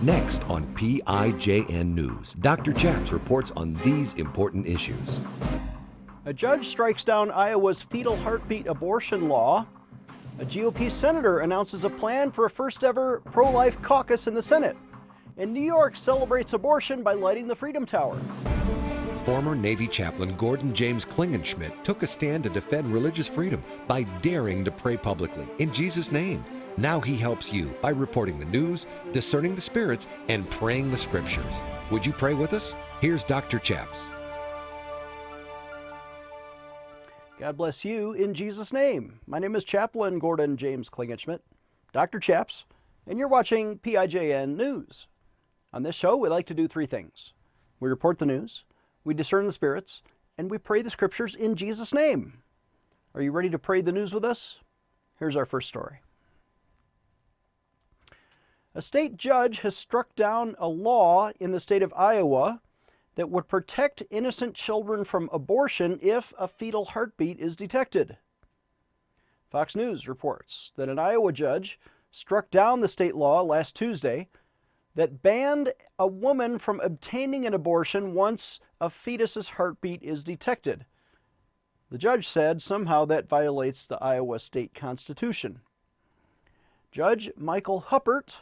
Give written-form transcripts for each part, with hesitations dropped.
Next on PIJN News, Dr. Chaps reports on these important issues. A judge strikes down Iowa's fetal heartbeat abortion law. A GOP senator announces a plan for a first-ever ProLife Caucus in the Senate. And New York celebrates abortion by lighting the Freedom Tower. Former Navy chaplain Gordon James Klingenschmitt took a stand to defend religious freedom by daring to pray publicly in Jesus' name. Now he helps you by reporting the news, discerning the spirits, and praying the scriptures. Would you pray with us? Here's Dr. Chaps. God bless you in Jesus' name. My name is Chaplain Gordon James Klingenschmitt, Dr. Chaps, and you're watching PIJN News. On this show, we like to do three things. We report the news, we discern the spirits, and we pray the scriptures in Jesus' name. Are you ready to pray the news with us? Here's our first story. A state judge has struck down a law in the state of Iowa that would protect innocent children from abortion if a fetal heartbeat is detected. Fox News reports that an Iowa judge struck down the state law last Tuesday that banned a woman from obtaining an abortion once a fetus's heartbeat is detected. The judge said somehow that violates the Iowa state constitution. Judge Michael Huppert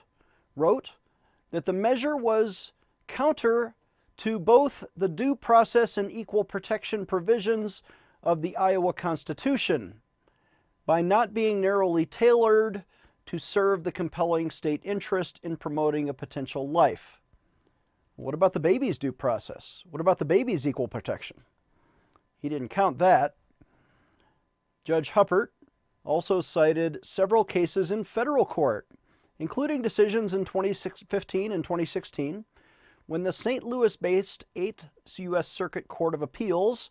wrote that the measure was counter to both the due process and equal protection provisions of the Iowa Constitution by not being narrowly tailored to serve the compelling state interest in promoting a potential life. What about the baby's due process? What about the baby's equal protection? He didn't count that. Judge Huppert also cited several cases in federal court, including decisions in 2015 and 2016, when the St. Louis-based 8th U.S. Circuit Court of Appeals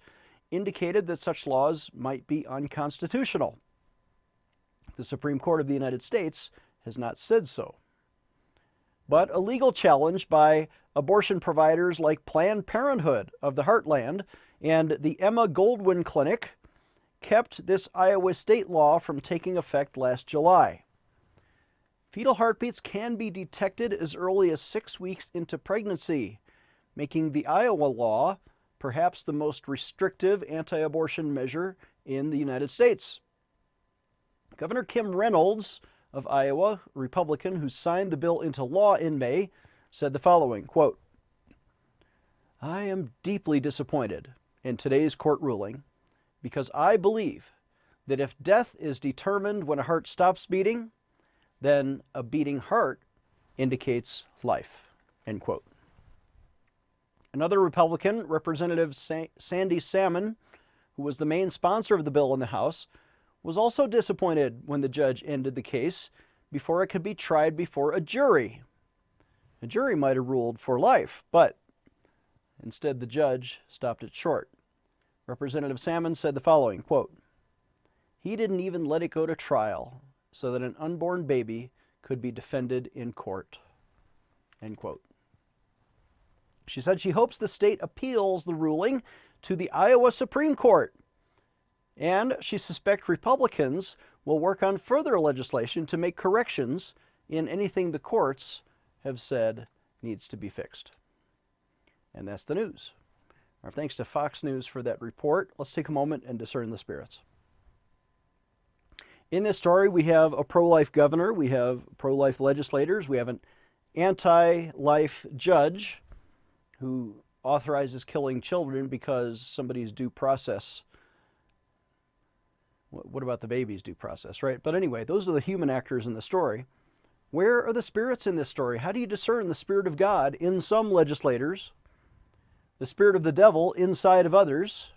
indicated that such laws might be unconstitutional. The Supreme Court of the United States has not said so. But a legal challenge by abortion providers like Planned Parenthood of the Heartland and the Emma Goldwyn Clinic kept this Iowa state law from taking effect last July. Fetal heartbeats can be detected as early as 6 weeks into pregnancy, making the Iowa law perhaps the most restrictive anti-abortion measure in the United States. Governor Kim Reynolds of Iowa, a Republican who signed the bill into law in May, said the following, quote, "I am deeply disappointed in today's court ruling because I believe that if death is determined when a heart stops beating, then a beating heart indicates life," end quote. Another Republican, Representative Sandy Salmon, who was the main sponsor of the bill in the House, was also disappointed when the judge ended the case before it could be tried before a jury. A jury might have ruled for life, but instead the judge stopped it short. Representative Salmon said the following, quote, "He didn't even let it go to trial so that an unborn baby could be defended in court," end quote. She said she hopes the state appeals the ruling to the Iowa Supreme Court, and she suspects Republicans will work on further legislation to make corrections in anything the courts have said needs to be fixed. And that's the news. Our thanks to Fox News for that report. Let's take a moment and discern the spirits. In this story, we have a pro-life governor, we have pro-life legislators, we have an anti-life judge who authorizes killing children because somebody's due process. What about the baby's due process, right? But anyway, those are the human actors in the story. Where are the spirits in this story? How do you discern the Spirit of God in some legislators, the spirit of the devil inside of others?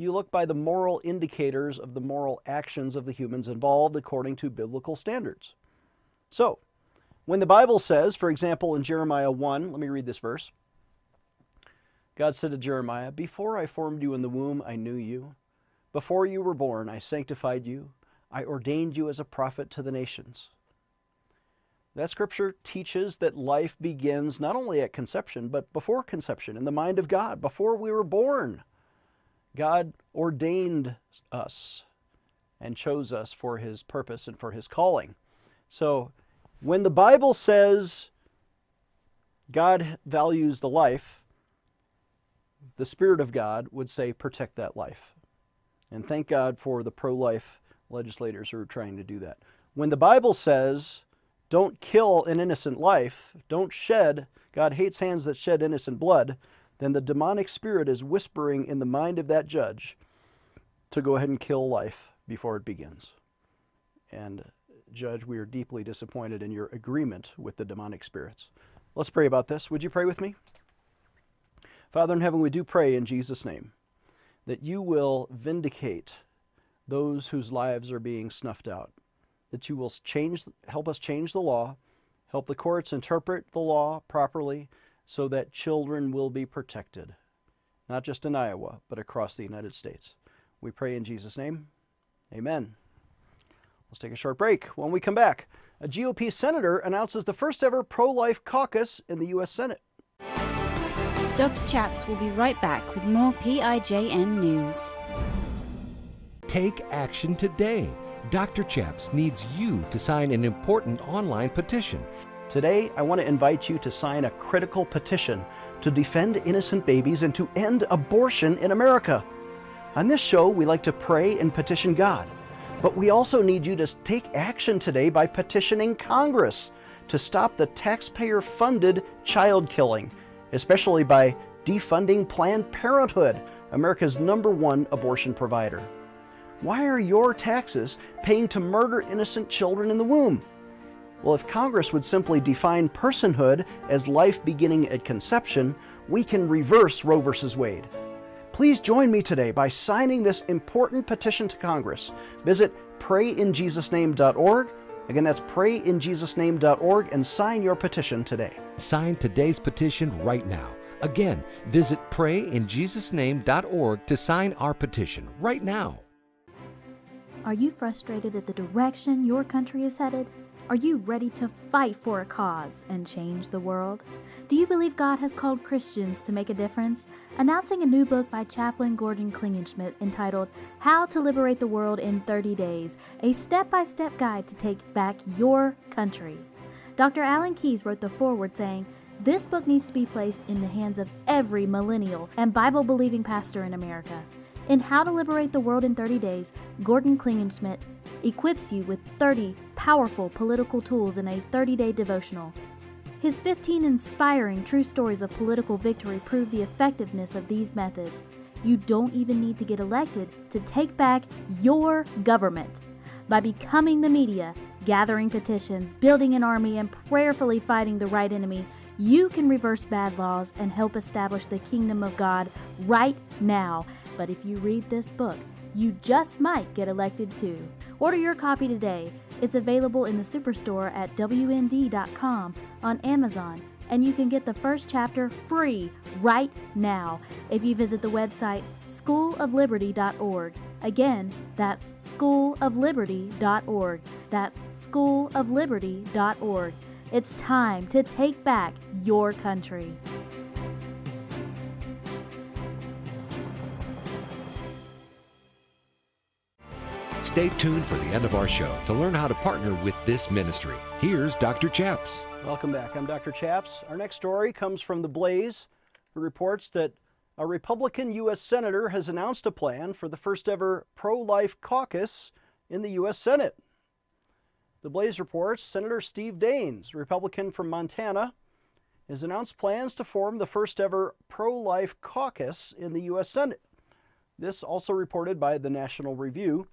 You look by the moral indicators of the moral actions of the humans involved according to biblical standards. So, when the Bible says, for example, in Jeremiah 1, let me read this verse. God said to Jeremiah, "Before I formed you in the womb, I knew you. Before you were born, I sanctified you. I ordained you as a prophet to the nations." That scripture teaches that life begins not only at conception, but before conception, in the mind of God, before we were born. God ordained us and chose us for his purpose and for his calling. So when the Bible says God values the life. The Spirit of God would say, protect that life. And thank God for the pro-life legislators who are trying to do that. When the Bible says, don't kill an innocent life, don't shed, God hates hands that shed innocent blood, then the demonic spirit is whispering in the mind of that judge to go ahead and kill life before it begins. And Judge, we are deeply disappointed in your agreement with the demonic spirits. Let's pray about this. Would you pray with me? Father in heaven, we do pray in Jesus' name that you will vindicate those whose lives are being snuffed out, that you will help us change the law, help the courts interpret the law properly so that children will be protected, not just in Iowa, but across the United States. We pray in Jesus' name. Amen. Let's take a short break. When we come back, a GOP senator announces the first ever pro-life caucus in the U.S. Senate. Dr. Chaps will be right back with more PIJN news. Take action today. Dr. Chaps needs you to sign an important online petition. Today, I want to invite you to sign a critical petition to defend innocent babies and to end abortion in America. On this show, we like to pray and petition God, but we also need you to take action today by petitioning Congress to stop the taxpayer-funded child killing, especially by defunding Planned Parenthood, America's #1 abortion provider. Why are your taxes paying to murder innocent children in the womb? Well, if Congress would simply define personhood as life beginning at conception, we can reverse Roe v. Wade. Please join me today by signing this important petition to Congress. Visit prayinjesusname.org. Again, that's prayinjesusname.org and sign your petition today. Sign today's petition right now. Again, visit prayinjesusname.org to sign our petition right now. Are you frustrated at the direction your country is headed? Are you ready to fight for a cause and change the world? Do you believe God has called Christians to make a difference? Announcing a new book by Chaplain Gordon Klingenschmitt entitled How to Liberate the World in 30 Days, a step-by-step guide to take back your country. Dr. Alan Keyes wrote the foreword saying, "This book needs to be placed in the hands of every millennial and Bible-believing pastor in America." In How to Liberate the World in 30 Days, Gordon Klingenschmitt equips you with 30 powerful political tools in a 30-day devotional. His 15 inspiring true stories of political victory prove the effectiveness of these methods. You don't even need to get elected to take back your government. By becoming the media, gathering petitions, building an army, and prayerfully fighting the right enemy, you can reverse bad laws and help establish the kingdom of God right now. But if you read this book, you just might get elected too. Order your copy today. It's available in the Superstore at WND.com, on Amazon, and you can get the first chapter free right now if you visit the website schoolofliberty.org. Again, that's schoolofliberty.org. That's schoolofliberty.org. It's time to take back your country. Stay tuned for the end of our show to learn how to partner with this ministry. Here's Dr. Chaps. Welcome back. I'm Dr. Chaps. Our next story comes from The Blaze, who reports that a Republican U.S. Senator has announced a plan for the first ever pro-life caucus in the U.S. Senate. The Blaze reports Senator Steve Daines, Republican from Montana, has announced plans to form the first ever pro-life caucus in the U.S. Senate. This also reported by the National Review.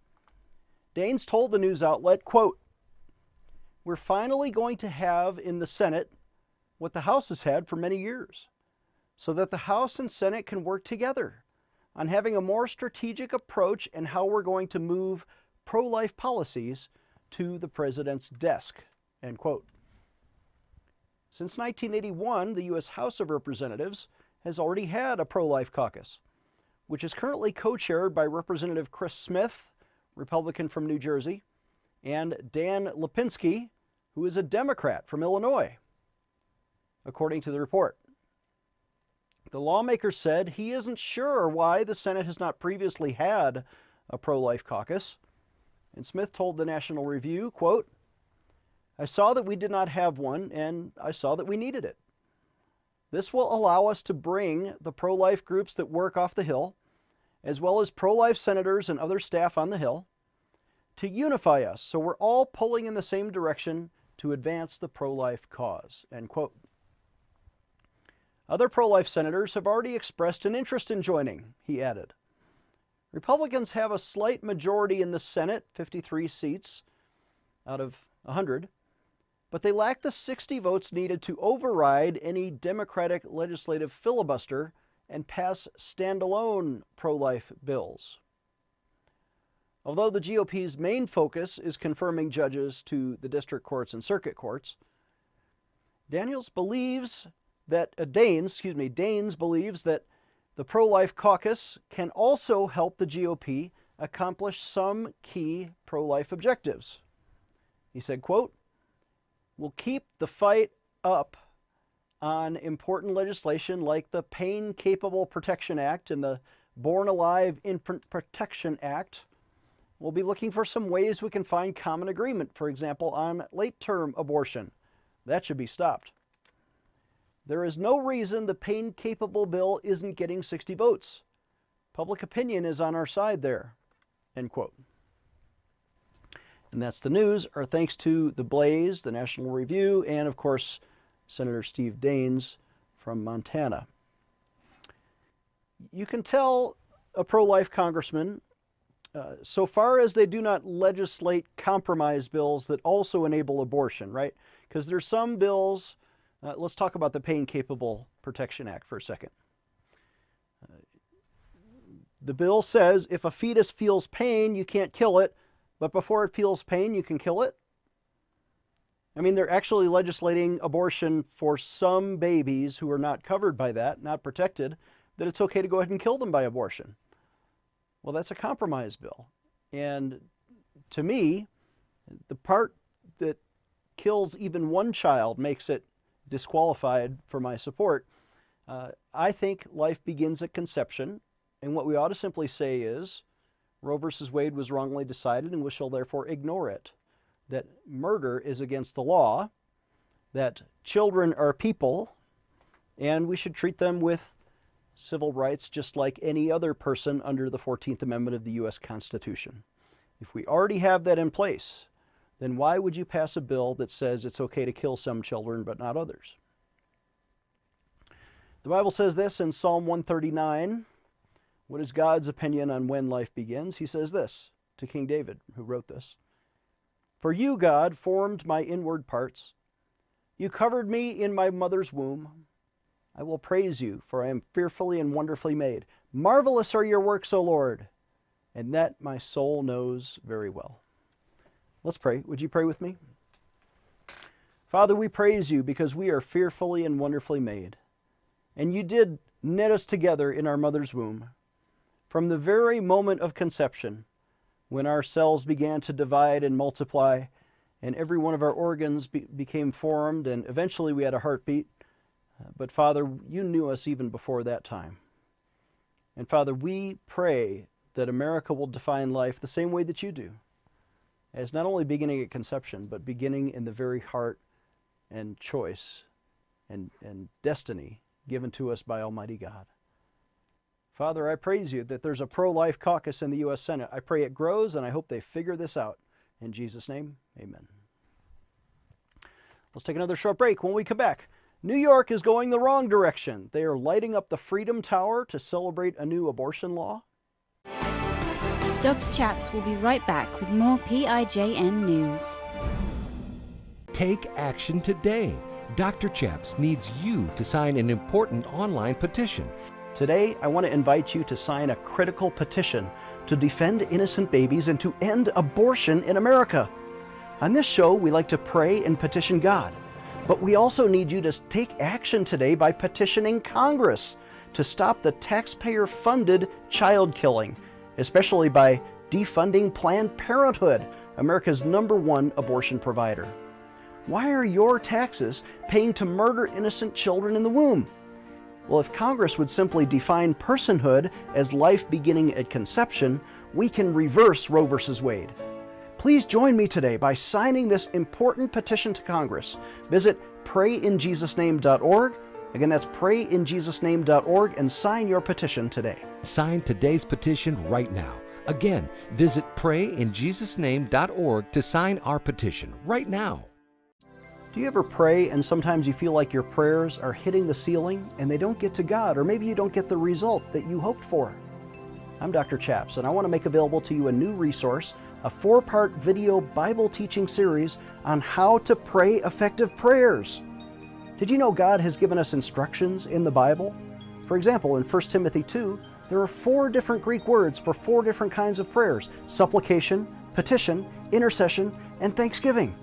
Daines told the news outlet, quote, "We're finally going to have in the Senate what the House has had for many years, so that the House and Senate can work together on having a more strategic approach and how we're going to move pro-life policies to the president's desk," end quote. Since 1981, the U.S. House of Representatives has already had a pro-life caucus, which is currently co-chaired by Representative Chris Smith, Republican from New Jersey, and Dan Lipinski, who is a Democrat from Illinois, according to the report. The lawmaker said he isn't sure why the Senate has not previously had a pro-life caucus. And Smith told the National Review, quote, "I saw that we did not have one, and I saw that we needed it. This will allow us to bring the pro-life groups that work off the Hill, as well as pro-life senators and other staff on the Hill, to unify us so we're all pulling in the same direction to advance the pro-life cause, end quote. Other pro-life senators have already expressed an interest in joining, he added. Republicans have a slight majority in the Senate, 53 seats out of 100, but they lack the 60 votes needed to override any Democratic legislative filibuster and pass standalone pro-life bills. Although the GOP's main focus is confirming judges to the district courts and circuit courts, Daines believes that the ProLife Caucus can also help the GOP accomplish some key pro-life objectives. He said, quote, "We'll keep the fight up on important legislation like the Pain Capable Protection Act and the Born Alive Infant Protection Act. We'll be looking for some ways we can find common agreement, for example, on late-term abortion. That should be stopped. There is no reason the pain-capable bill isn't getting 60 votes. Public opinion is on our side there," end quote. And that's the news. Our thanks to The Blaze, the National Review, and of course, Senator Steve Daines from Montana. You can tell a pro-life congressman, so far as they do not legislate compromise bills that also enable abortion, right? Because there's some bills, let's talk about the Pain Capable Protection Act for a second. The bill says if a fetus feels pain, you can't kill it, but before it feels pain, you can kill it. I mean, they're actually legislating abortion for some babies who are not covered by that, not protected, that it's okay to go ahead and kill them by abortion. Well, that's a compromise bill. And to me, the part that kills even one child makes it disqualified for my support. I think life begins at conception, and what we ought to simply say is Roe versus Wade was wrongly decided, and we shall therefore ignore it. That murder is against the law, that children are people, and we should treat them with civil rights just like any other person under the 14th Amendment of the U.S. Constitution. If we already have that in place, then why would you pass a bill that says it's okay to kill some children but not others? The Bible says this in Psalm 139. What is God's opinion on when life begins? He says this to King David, who wrote this. "For you, God, formed my inward parts. You covered me in my mother's womb. I will praise you, for I am fearfully and wonderfully made. Marvelous are your works, O Lord, and that my soul knows very well." Let's pray. Would you pray with me? Father, we praise you because we are fearfully and wonderfully made. And you did knit us together in our mother's womb. From the very moment of conception, when our cells began to divide and multiply, and every one of our organs became formed, and eventually we had a heartbeat. But Father, you knew us even before that time. And Father, we pray that America will define life the same way that you do, as not only beginning at conception, but beginning in the very heart and choice and destiny given to us by Almighty God. Father, I praise you that there's a pro-life caucus in the U.S. Senate. I pray it grows, and I hope they figure this out. In Jesus' name, amen. Let's take another short break. When we come back, New York is going the wrong direction. They are lighting up the Freedom Tower to celebrate a new abortion law. Dr. Chaps will be right back with more PIJN news. Take action today. Dr. Chaps needs you to sign an important online petition. Today, I want to invite you to sign a critical petition to defend innocent babies and to end abortion in America. On this show, we like to pray and petition God, but we also need you to take action today by petitioning Congress to stop the taxpayer-funded child killing, especially by defunding Planned Parenthood, America's #1 abortion provider. Why are your taxes paying to murder innocent children in the womb? Well, if Congress would simply define personhood as life beginning at conception, we can reverse Roe versus Wade. Please join me today by signing this important petition to Congress. Visit PrayInJesusName.org Again, that's prayinjesusname.org and sign your petition today. Sign today's petition right now. Again, visit prayinjesusname.org to sign our petition right now. Do you ever pray and sometimes you feel like your prayers are hitting the ceiling and they don't get to God, or maybe you don't get the result that you hoped for? I'm Dr. Chaps, and I want to make available to you a new resource, a 4-part video Bible teaching series on how to pray effective prayers. Did you know God has given us instructions in the Bible? For example, in 1 Timothy 2, there are 4 different Greek words for 4 different kinds of prayers: supplication, petition, intercession, and thanksgiving.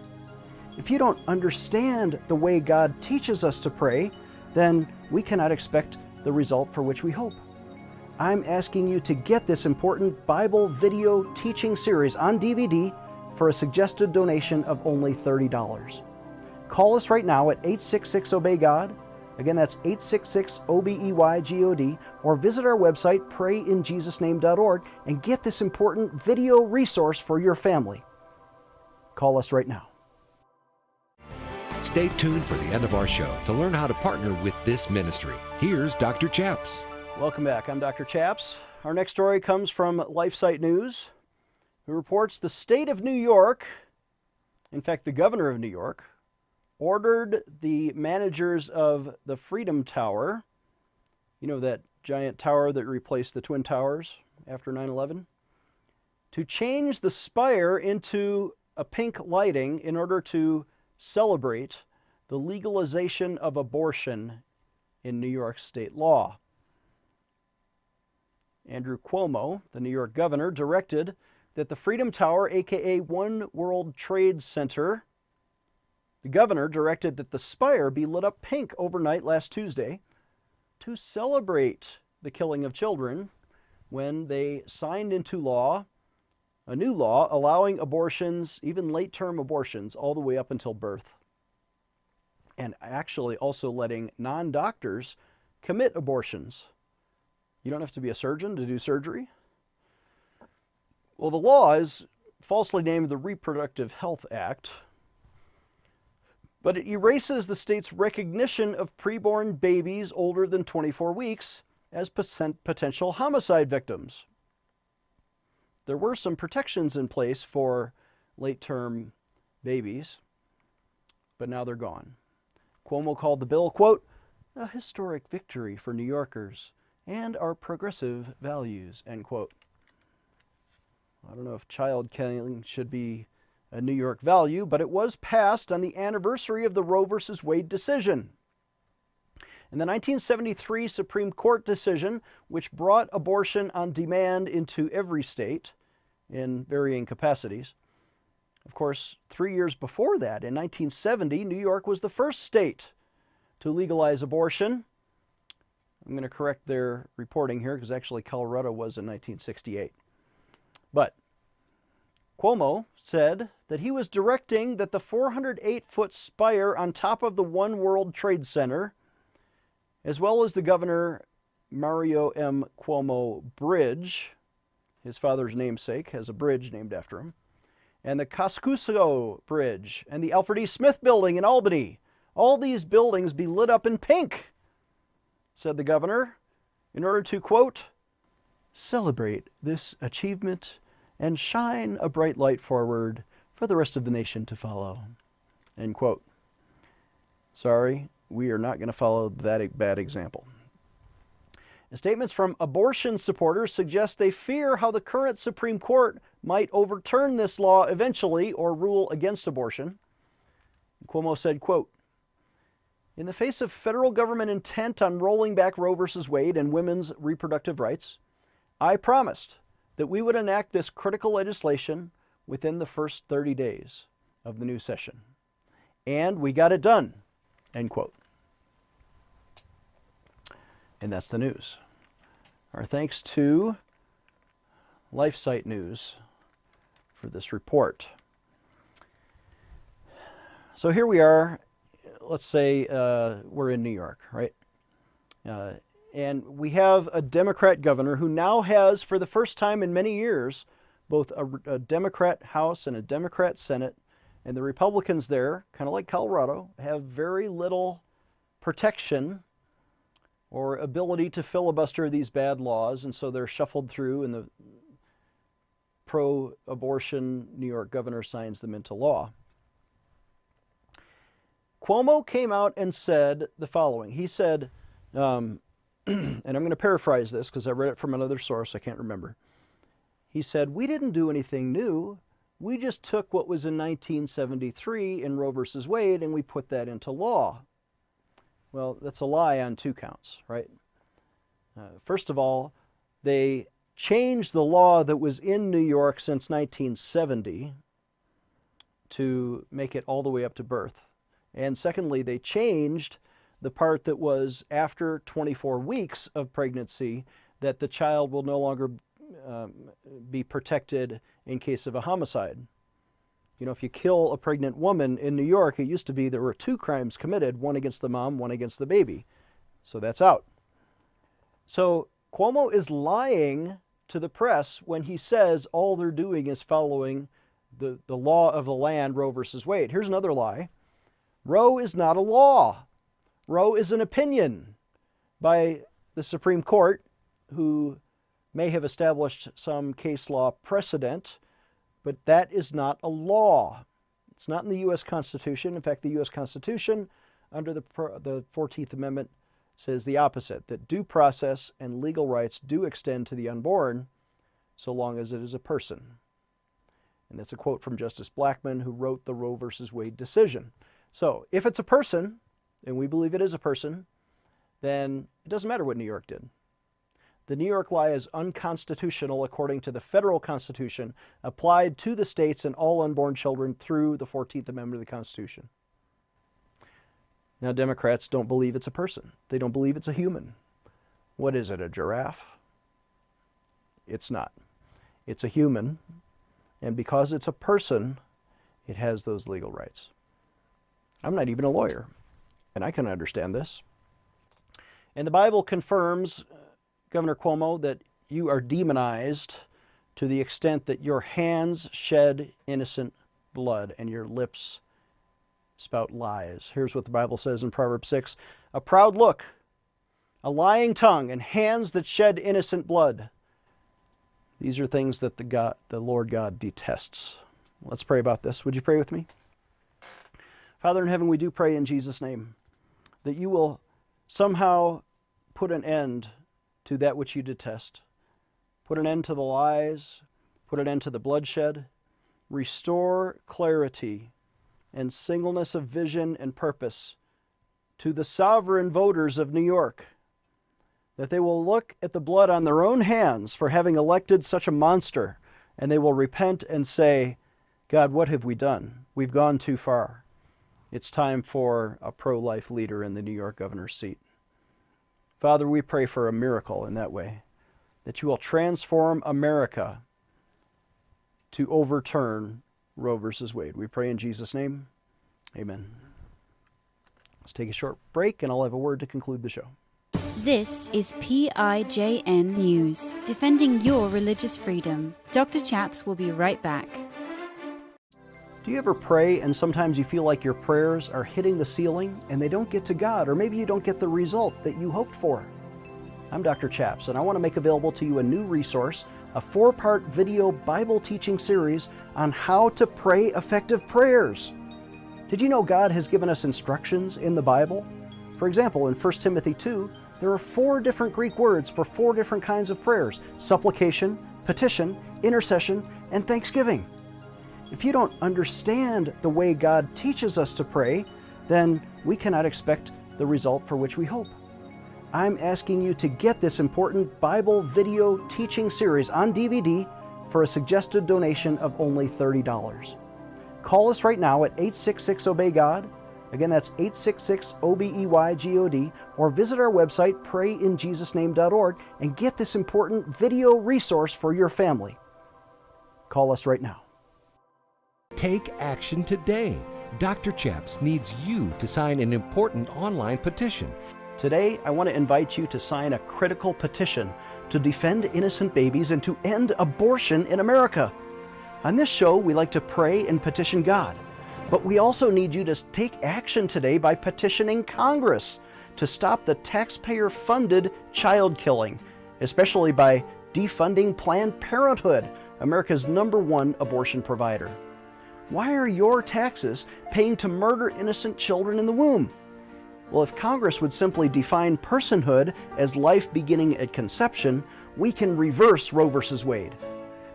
If you don't understand the way God teaches us to pray, then we cannot expect the result for which we hope. I'm asking you to get this important Bible video teaching series on DVD for a suggested donation of only $30. Call us right now at 866-OBEY-GOD. Again, that's 866-OBEY-GOD, or visit our website, prayinjesusname.org, and get this important video resource for your family. Call us right now. Stay tuned for the end of our show to learn how to partner with this ministry. Here's Dr. Chaps. Welcome back. I'm Dr. Chaps. Our next story comes from LifeSite News, who reports the state of New York, in fact, the governor of New York, ordered the managers of the Freedom Tower, you know, that giant tower that replaced the Twin Towers after 9/11, to change the spire into a pink lighting in order to celebrate the legalization of abortion in New York state law. Andrew Cuomo, the New York governor, directed that the Freedom Tower, aka One World Trade Center, the governor directed that the spire be lit up pink overnight last Tuesday to celebrate the killing of children when they signed into law a new law allowing abortions, even late-term abortions, all the way up until birth, and actually also letting non-doctors commit abortions. You don't have to be a surgeon to do surgery. Well, the law is falsely named the Reproductive Health Act, but it erases the state's recognition of preborn babies older than 24 weeks as potential homicide victims. There were some protections in place for late-term babies, but now they're gone. Cuomo called the bill, quote, a historic victory for New Yorkers and our progressive values, end quote. I don't know if child killing should be a New York value, but it was passed on the anniversary of the Roe v. Wade decision. In the 1973 Supreme Court decision, which brought abortion on demand into every state in varying capacities. Of course, 3 years before that, in 1970, New York was the first state to legalize abortion. I'm going to correct their reporting here because actually Colorado was in 1968. But Cuomo said that he was directing that the 408-foot spire on top of the One World Trade Center, as well as the Governor Mario M. Cuomo Bridge, his father's namesake has a bridge named after him, and the Kosciuszko Bridge, and the Alfred E. Smith Building in Albany, all these buildings be lit up in pink, said the governor, in order to, quote, celebrate this achievement and shine a bright light forward for the rest of the nation to follow, end quote. Sorry, we are not going to follow that bad example. And statements from abortion supporters suggest they fear how the current Supreme Court might overturn this law eventually or rule against abortion. Cuomo said, quote, in the face of federal government intent on rolling back Roe v. Wade and women's reproductive rights, I promised that we would enact this critical legislation within the first 30 days of the new session. And we got it done, end quote. And that's the news. Our thanks to LifeSite News for this report. So here we are. Let's say we're in New York, right? And we have a Democrat governor who now has, for the first time in many years, both a Democrat House and a Democrat Senate. And the Republicans there, kind of like Colorado, have very little protection or ability to filibuster these bad laws, and so they're shuffled through and the pro-abortion New York governor signs them into law. Cuomo came out and said the following. He said, and I'm going to paraphrase this because I read it from another source, I can't remember. He said, "We didn't do anything new. We just took what was in 1973 in Roe versus Wade and we put that into law." Well, that's a lie on two counts, right? First of all, they changed the law that was in New York since 1970 to make it all the way up to birth. And secondly, they changed the part that was after 24 weeks of pregnancy, that the child will no longer be protected in case of a homicide. You know, if you kill a pregnant woman in New York, it used to be there were 2 crimes committed, one against the mom, one against the baby. So that's out. So Cuomo is lying to the press when he says all they're doing is following the law of the land, Roe versus Wade. Here's another lie. Roe is not a law. Roe is an opinion by the Supreme Court, who may have established some case law precedent, but that is not a law. It's not in the U.S. Constitution. In fact, the U.S. Constitution, under the 14th Amendment, says the opposite, that due process and legal rights do extend to the unborn so long as it is a person. And that's a quote from Justice Blackmun, who wrote the Roe versus Wade decision. So if it's a person, and we believe it is a person, then it doesn't matter what New York did. The New York law is unconstitutional according to the federal Constitution, applied to the states and all unborn children through the 14th Amendment of the Constitution. Now, Democrats don't believe it's a person. They don't believe it's a human. What is it, a giraffe? It's not. It's a human, and because it's a person, it has those legal rights. I'm not even a lawyer, and I can understand this. And the Bible confirms, Governor Cuomo, that you are demonized to the extent that your hands shed innocent blood and your lips spout lies. Here's what the Bible says in Proverbs 6. "A proud look, a lying tongue, and hands that shed innocent blood. These are things that the Lord God detests." Let's pray about this. Would you pray with me? Father in heaven, we do pray in Jesus' name that you will somehow put an end to that which you detest. Put an end to the lies, put an end to the bloodshed, restore clarity and singleness of vision and purpose to the sovereign voters of New York, that they will look at the blood on their own hands for having elected such a monster, and they will repent and say, "God, what have we done? We've gone too far. It's time for a pro-life leader in the New York governor's seat." Father, we pray for a miracle in that way, that you will transform America to overturn Roe versus Wade. We pray in Jesus' name. Amen. Let's take a short break, and I'll have a word to conclude the show. This is PIJN News, defending your religious freedom. Dr. Chaps will be right back. Do you ever pray and sometimes you feel like your prayers are hitting the ceiling and they don't get to God, or maybe you don't get the result that you hoped for? I'm Dr. Chaps, and I want to make available to you a new resource, a 4-part video Bible teaching series on how to pray effective prayers. Did you know God has given us instructions in the Bible? For example, in 1 Timothy 2, there are 4 different Greek words for 4 different kinds of prayers: supplication, petition, intercession, and thanksgiving. If you don't understand the way God teaches us to pray, then we cannot expect the result for which we hope. I'm asking you to get this important Bible video teaching series on DVD for a suggested donation of only $30. Call us right now at 866-OBEY-GOD. Again, that's 866-OBEY-GOD, or visit our website, prayinjesusname.org, and get this important video resource for your family. Call us right now. Take action today. Dr. Chaps needs you to sign an important online petition. Today, I want to invite you to sign a critical petition to defend innocent babies and to end abortion in America. On this show, we like to pray and petition God, but we also need you to take action today by petitioning Congress to stop the taxpayer-funded child killing, especially by defunding Planned Parenthood, America's #1 abortion provider. Why are your taxes paying to murder innocent children in the womb? Well, if Congress would simply define personhood as life beginning at conception, we can reverse Roe v. Wade.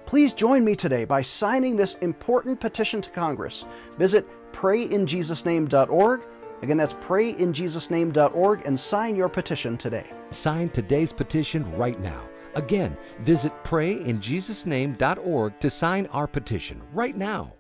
Please join me today by signing this important petition to Congress. Visit prayinjesusname.org. Again, that's prayinjesusname.org, and sign your petition today. Sign today's petition right now. Again, visit prayinjesusname.org to sign our petition right now.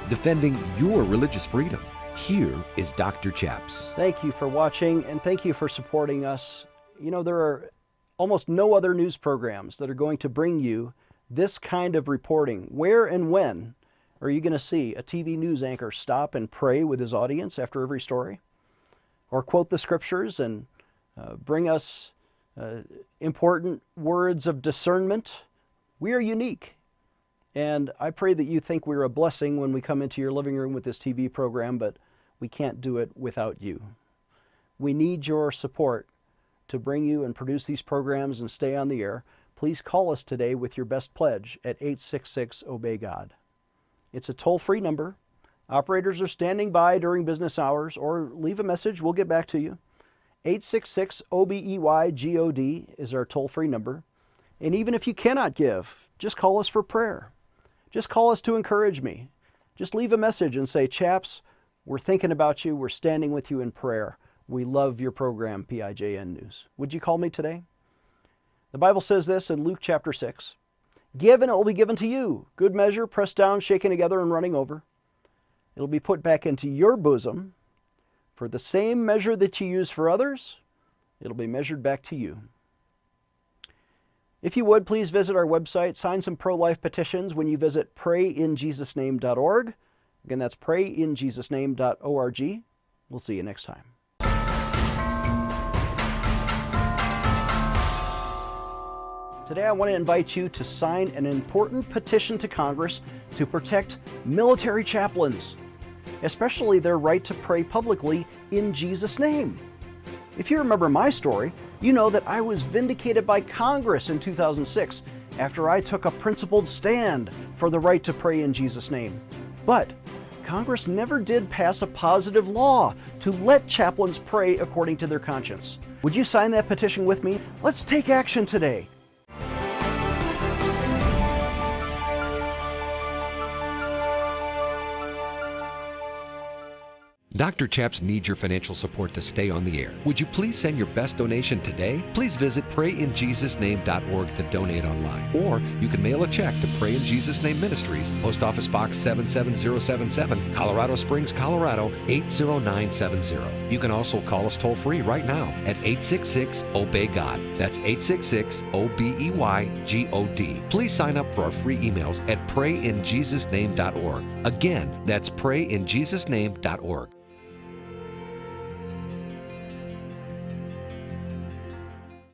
Defending your religious freedom. Here is Dr. Chaps. Thank you for watching, and thank you for supporting us. You know, there are almost no other news programs that are going to bring you this kind of reporting. Where and when are you going to see a TV news anchor stop and pray with his audience after every story? Or quote the scriptures and bring us important words of discernment? We are unique. And I pray that you think we're a blessing when we come into your living room with this TV program, but we can't do it without you. We need your support to bring you and produce these programs and stay on the air. Please call us today with your best pledge at 866-OBEY-GOD. It's a toll-free number. Operators are standing by during business hours, or leave a message, we'll get back to you. 866-OBEY-GOD is our toll-free number. And even if you cannot give, just call us for prayer. Just call us to encourage me. Just leave a message and say, Chaps, we're thinking about you. We're standing with you in prayer. We love your program, PIJN News. Would you call me today? The Bible says this in Luke chapter 6. Give and it will be given to you. Good measure, pressed down, shaken together, and running over. It'll be put back into your bosom. For the same measure that you use for others, it'll be measured back to you. If you would, please visit our website, sign some pro-life petitions when you visit prayinjesusname.org. Again, that's prayinjesusname.org. We'll see you next time. Today I want to invite you to sign an important petition to Congress to protect military chaplains, especially their right to pray publicly in Jesus' name. If you remember my story, you know that I was vindicated by Congress in 2006 after I took a principled stand for the right to pray in Jesus' name. But Congress never did pass a positive law to let chaplains pray according to their conscience. Would you sign that petition with me? Let's take action today. Dr. Chaps needs your financial support to stay on the air. Would you please send your best donation today? Please visit prayinjesusname.org to donate online. Or you can mail a check to Pray in Jesus Name Ministries, Post Office Box 77077, Colorado Springs, Colorado 80970. You can also call us toll-free right now at 866-OBEY-GOD. That's 866-OBEY-GOD. Please sign up for our free emails at prayinjesusname.org. Again, that's prayinjesusname.org.